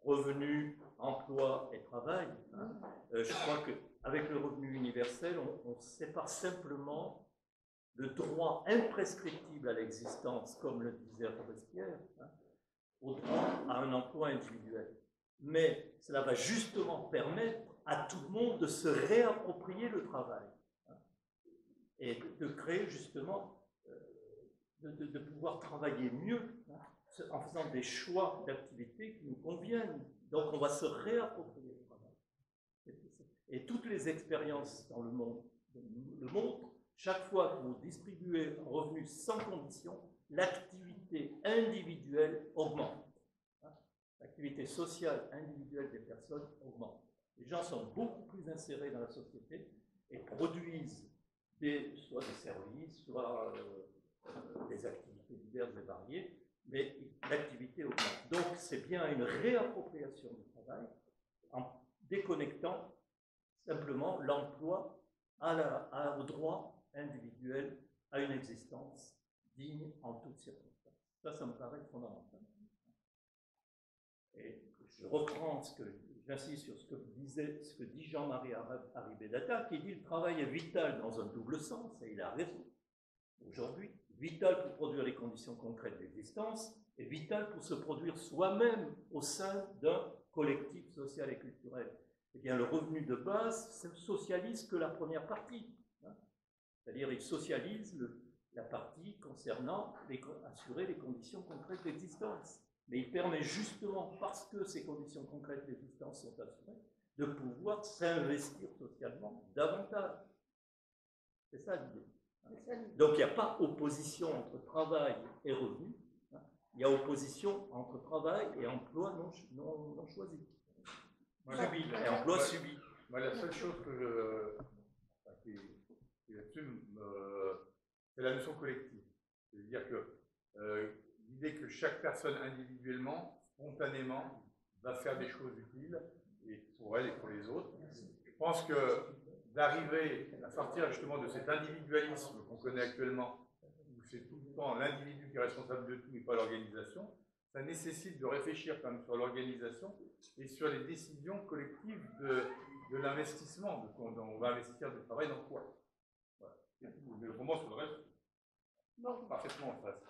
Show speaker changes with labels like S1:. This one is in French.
S1: revenu, emploi et travail. Hein. Je crois qu'avec le revenu universel, on sépare simplement le droit imprescriptible à l'existence, comme le disait Robespierre, hein, au droit à un emploi individuel. Mais cela va justement permettre à tout le monde de se réapproprier le travail, hein, et de créer justement, de pouvoir travailler mieux, hein, en faisant des choix d'activités qui nous conviennent. Donc on va se réapproprier le travail. Et toutes les expériences dans le monde le montrent. Chaque fois que vous distribuez un revenu sans condition, l'activité individuelle augmente. L'activité sociale individuelle des personnes augmente. Les gens sont beaucoup plus insérés dans la société et produisent soit des services, soit des activités diverses et variées, mais l'activité augmente. Donc c'est bien une réappropriation du travail en déconnectant simplement l'emploi au droit individuel à une existence digne en toutes circonstances. Ça me paraît fondamental. Et je reprends j'insiste sur ce que dit Jean-Marie Arribedata, qui dit le travail est vital dans un double sens, et il a raison. Aujourd'hui, vital pour produire les conditions concrètes d'existence, et vital pour se produire soi-même au sein d'un collectif social et culturel. Eh bien, le revenu de base ne socialise que la première partie. Hein. C'est-à-dire, il socialise la partie concernant assurer les conditions concrètes d'existence. Mais il permet justement, parce que ces conditions concrètes d'existence sont assurées, de pouvoir s'investir socialement davantage. C'est ça l'idée. Donc il n'y a pas opposition entre travail et revenu, hein. Il y a opposition entre travail et emploi non choisi. Subi, et emploi subi.
S2: Moi, la seule chose qui là-dessus, c'est la notion collective. C'est-à-dire que l'idée que chaque personne individuellement, spontanément, va faire des choses utiles, et pour elle et pour les autres. Je pense que d'arriver à sortir justement de cet individualisme qu'on connaît actuellement, où c'est tout le temps l'individu qui est responsable de tout et pas l'organisation, ça nécessite de réfléchir quand même sur l'organisation et sur les décisions collectives de l'investissement, on va investir du travail dans quoi. Voilà. Mais vraiment sur le reste, parfaitement en face.